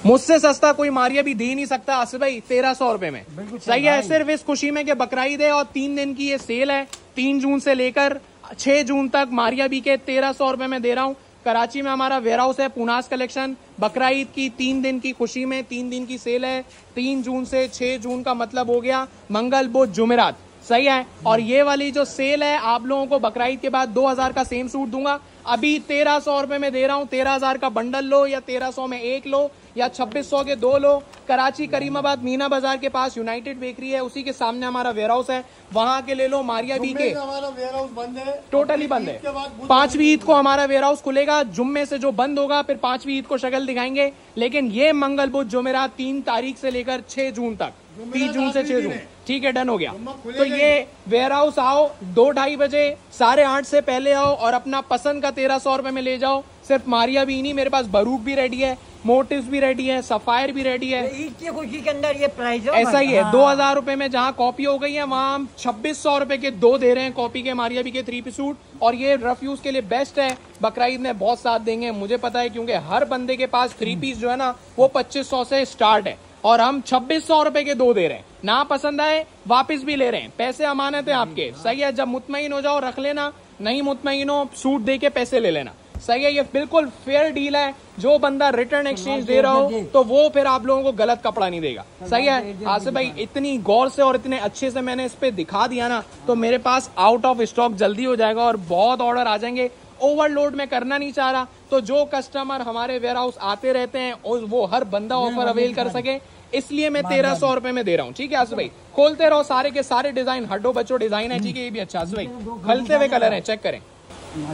मुझसे सस्ता कोई मारिया भी दे ही नहीं सकता आसिफ भाई 1300 रुपए में। सही है, सिर्फ इस खुशी में कि बकरीद है और 3 दिन की ये सेल है, 3 जून से लेकर 6 जून तक मारिया बी के 1300 रुपए में दे रहा हूँ। कराची में हमारा वेयर हाउस है पूनास कलेक्शन। बकरीद की 3 दिन की खुशी में 3 दिन की सेल है, 3 जून से 6 जून का मतलब हो गया मंगल बुध जुमेरात। सही है, और ये वाली जो सेल है आप लोगों को बकरीद के बाद 2000 का सेम सूट दूंगा। अभी 1300 रुपए में दे रहा हूँ। 13000 का बंडल लो या 1300 में एक लो या 2600 के 2 लो। कराची करीमाबाद मीना बाजार के पास यूनाइटेड बेकरी है, उसी के सामने हमारा वेयर हाउस है, वहां के ले लो। मारिया बी के हमारा वेयर हाउस बंद है, टोटली बंद है। 5वीं ईद को हमारा वेयर हाउस खुलेगा, जुम्मे से जो बंद होगा फिर 5वीं ईद को शक्ल दिखाएंगे। लेकिन ये मंगल बुध जुमेरात 3 तारीख से लेकर 6 जून तक, 3 जून से 6 जून, ठीक है, डन हो गया। तो ये वेयर हाउस आओ 2-2:30 बजे, 8:30 से पहले आओ और अपना पसंद का 1300 रुपए में ले जाओ। सिर्फ मारिया भी नहीं, मेरे पास बरूक भी रेडी है, मोटिव्स भी रेडी है, सफायर भी रेडी है। ईद की खुशी के अंदर ये प्राइस ऐसा ही है। 2000 रुपए में जहाँ कॉपी हो गई है वहाँ हम 2600 रुपए के 2 दे रहे हैं कॉपी के मारिया भी के 3 पीस सूट। और ये रफ यूज के लिए बेस्ट है। बकरीद में बहुत साथ देंगे मुझे पता है, क्योंकि हर बंदे के पास 3 पीस जो है ना वो 2500 से स्टार्ट है और हम 2600 रुपए के 2 दे रहे हैं। ना पसंद आए वापस भी ले रहे हैं, पैसे अमानत है आपके। सही है, जब मुतमईन हो जाओ रख लेना, नहीं मुतमईन हो सूट दे के पैसे ले लेना। सही है, ये बिल्कुल फेयर डील है। जो बंदा रिटर्न एक्सचेंज दे रहा हो तो वो फिर आप लोगों को गलत कपड़ा नहीं देगा। सही है आसिफ भाई, इतनी गौर से और इतने अच्छे से मैंने इस पे दिखा दिया ना, तो मेरे पास आउट ऑफ स्टॉक जल्दी हो जाएगा और बहुत ऑर्डर आ जाएंगे। ओवरलोड में करना नहीं चाह रहा, तो जो कस्टमर हमारे वेयर हाउस आते रहते हैं और वो हर बंदा ऑफर अवेल कर सके, इसलिए मैं 1300 रुपए में दे रहा हूँ। ठीक है आसिफ भाई, खोलते रहो, सारे के सारे डिजाइन हड्डो बच्चो डिजाइन है। ठीक है, ये भी अच्छा आसिफ भाई, खलते हुए कलर है, चेक करें,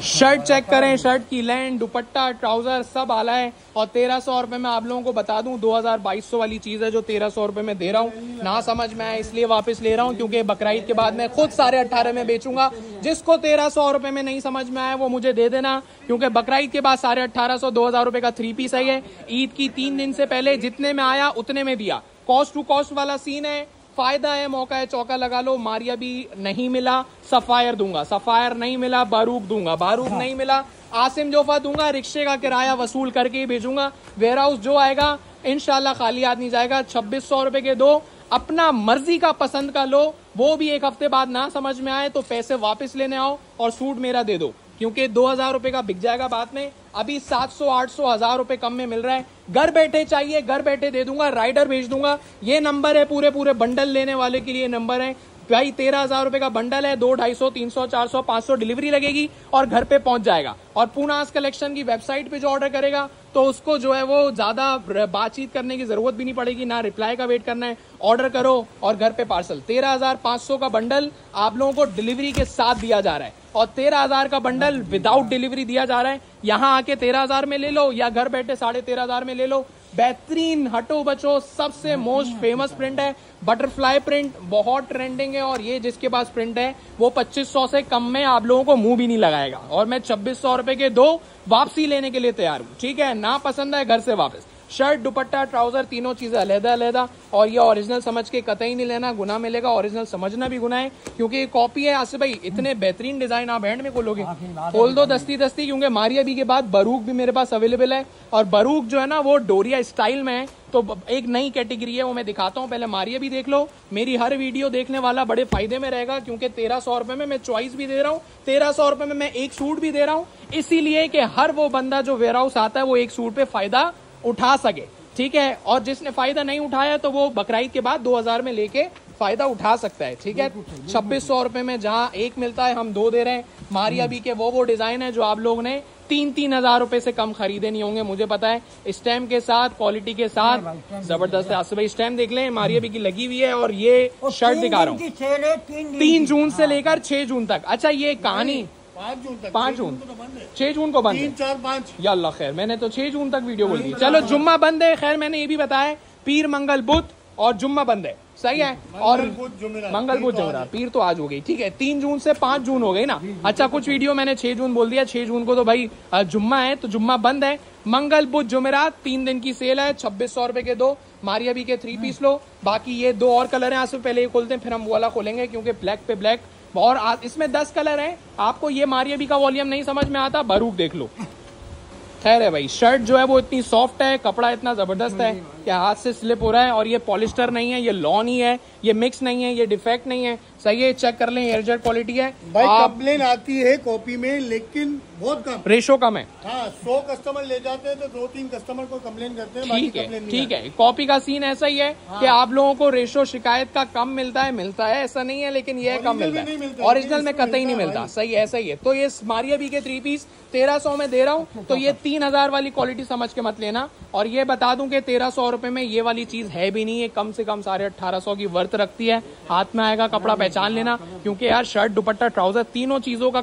शर्ट चेक करें, शर्ट की लेंथ, दुपट्टा, ट्राउजर सब आला है। और 1300 रुपए में आप लोगों को बता दूं 2200 वाली चीज है जो 1300 रुपए में दे रहा हूं। ना समझ में आया इसलिए वापस ले रहा हूं, क्योंकि बकरीद के बाद मैं खुद 18.5 में बेचूंगा। जिसको 1300 रुपए में नहीं समझ में आया वो मुझे दे देना, क्योंकि बकरीद के बाद 1850 2000 रुपए का 3 पीस है। ईद की 3 दिन से पहले जितने में आया उतने में दिया, कॉस्ट टू कॉस्ट वाला सीन है। फायदा है, मौका है, चौका लगा लो। मारिया भी नहीं मिला सफायर दूंगा, सफायर नहीं मिला बारूक दूंगा, बारूक नहीं मिला आसिम जोफा दूंगा, रिक्शे का किराया वसूल करके ही भेजूंगा। वेयर हाउस जो आएगा इंशाल्लाह खाली हाथ नहीं जाएगा। 2600 रुपए के 2, अपना मर्जी का पसंद का लो। वो भी एक हफ्ते बाद ना समझ में आए तो पैसे वापस लेने आओ और सूट मेरा दे दो, क्योंकि 2000 रुपए का बिक जाएगा बाद में। अभी 700 800 1000 रुपए कम में मिल रहा है। घर बैठे चाहिए, घर बैठे दे दूंगा, राइडर भेज दूंगा। ये नंबर है, पूरे बंडल लेने वाले के लिए नंबर है भाई। 13000 रुपए का बंडल है, 2 250 300 400 500 डिलीवरी लगेगी और घर पे पहुंच जाएगा। और पूनास कलेक्शन की वेबसाइट पे जो ऑर्डर करेगा तो उसको जो है वो ज्यादा बातचीत करने की जरूरत भी नहीं पड़ेगी, ना रिप्लाई का वेट करना है। ऑर्डर करो और घर पे पार्सल। 13500 का बंडल आप लोगों को डिलीवरी के साथ दिया जा रहा है और 13000 का बंडल विदाउट डिलीवरी दिया जा रहा है। यहाँ आके 13000 में ले लो या घर बैठे 13500 में ले लो। बेहतरीन हटो बचो, सबसे मोस्ट फेमस प्रिंट है बटरफ्लाई प्रिंट, बहुत ट्रेंडिंग है। और ये जिसके पास प्रिंट है वो 2500 से कम में आप लोगों को मुंह भी नहीं लगाएगा। और मैं 2600 रुपए के 2 वापसी लेने के लिए तैयार हूँ। ठीक है, ना पसंद है घर से वापस। शर्ट, दुपट्टा, ट्राउजर तीनों चीजें अलग-अलग। और ये ओरिजिनल समझ के कतई नहीं लेना, गुनाह मिलेगा। ओरिजिनल समझना भी गुनाह है, क्योंकि ये कॉपी है। आसिफ भाई इतने बेहतरीन डिजाइन आप हैंड में खोलोगे, खोल दो दस्ती, क्योंकि मारिया बी के बाद बरूक भी मेरे पास अवेलेबल है। और बरूक जो है ना वो डोरिया स्टाइल में है, तो एक नई कैटेगरी है, वो मैं दिखाता हूँ। पहले मारिया भी देख लो। मेरी हर वीडियो देखने वाला बड़े फायदे में रहेगा, क्योंकि 1300 रुपए में मैं चॉइस भी दे रहा हूँ, 1300 रुपए में मैं एक सूट भी दे रहा हूँ, इसीलिए कि हर वो बंदा जो वेयर हाउस आता है वो एक सूट पे फायदा उठा सके। ठीक है, और जिसने फायदा नहीं उठाया तो वो बकरीद के बाद 2000 में लेके फायदा उठा सकता है। ठीक है, 2600 रुपए में जहां एक मिलता है हम 2 दे रहे हैं। मारिया बी के वो डिजाइन है जो आप लोग ने 3-3000 रुपए से कम खरीदे नहीं होंगे, मुझे पता है। स्टैम्प के साथ, क्वालिटी के साथ जबरदस्त है। आसिफ भाई स्टैम्प देख लें, मारिया बी की लगी हुई है। और ये शर्ट दिखा रहा हूँ 3 जून से लेकर 6 जून तक। अच्छा, ये कहानी 5 जून 6 जून को बंद है। 3 4 5 या अल्लाह खैर, मैंने तो 6 जून तक वीडियो बोल दी। चलो जुम्मा बंद है, खैर मैंने ये भी बताया पीर मंगल बुध और जुम्मा बंद है। सही है, और मंगल बुध जुमेरात, पीर तो आज हो गई। ठीक है, 3 जून से 5 जून हो गई ना। अच्छा, कुछ वीडियो मैंने 6 जून बोल दिया, 6 जून को तो भाई जुम्मा है, तो जुम्मा बंद है। मंगल बुध जुमेरात 3 दिन की सेल है, 2600 रुपए के 2 मारिया बी के 3 पीस लो। बाकी ये 2 और कलर हैं, आज से पहले ये खोलते हैं फिर हम वो वाला खोलेंगे, क्योंकि ब्लैक पे ब्लैक। और इसमें 10 कलर हैं। आपको ये मारिया बी का वॉल्यूम नहीं समझ में आता, बरूक देख लो। खैर है भाई, शर्ट जो है वो इतनी सॉफ्ट है, कपड़ा इतना जबरदस्त है कि हाथ से स्लिप हो रहा है, और ये पॉलिस्टर नहीं है, ये लॉन ही है, ये मिक्स नहीं है, ये डिफेक्ट नहीं है, सही है। चेक कर लें, एयरजेट क्वालिटी है भाई। कंप्लेन आती है कॉपी में, लेकिन बहुत कम, रेशो कम है। हाँ 100 कस्टमर ले जाते हैं तो 2-3 कस्टमर को कंप्लेन करते हैं, ठीक है, ठीक है। कॉपी का सीन ऐसा ही है कि आप लोगों को रेशो शिकायत का कम मिलता है, ऐसा नहीं है, लेकिन ये कम मिलता है, ओरिजिनल में कतई नहीं मिलता। सही है, ऐसा ही है। तो ये मारिया बी के 3 पीस 1300 में दे रहा हूँ, तो ये 3000 वाली क्वालिटी समझ के मत लेना। और ये बता दूं कि 1300 रुपए में ये वाली चीज है भी नहीं है, कम से कम 1850 की वर्थ रखती है। हाथ में आएगा कपड़ा पहचान लेना, क्योंकि यार शर्ट, दुपट्टा, ट्राउजर, तीनों चीजों का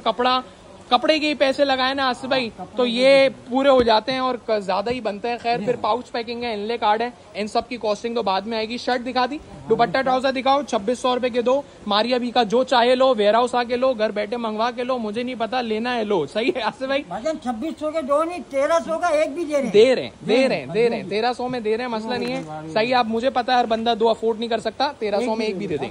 कपड़े के ही पैसे लगाए ना आसिफ भाई, तो ये पूरे हो जाते हैं और ज्यादा ही बनते हैं। खैर, फिर पाउच पैकिंग है, इनले कार्ड है, इन सब की कॉस्टिंग तो बाद में आएगी। शर्ट दिखा दी, दुपट्टा ट्राउजर दिखाओ, 2600 रुपए के दो। मारिया बी का जो चाहे लो, वेयर हाउस आके लो, घर बैठे मंगवा के लो, मुझे नहीं पता, लेना है लो। सही है आसिफ भाई? 2600 के दो नहीं, 1300 का एक भी दे रहे हैं। दे रहे हैं 1300 में दे रहे हैं, मसला नहीं है। सही है, आप, मुझे पता है हर बंदा 2 अफोर्ड नहीं कर सकता, 1300 में एक भी दे दें।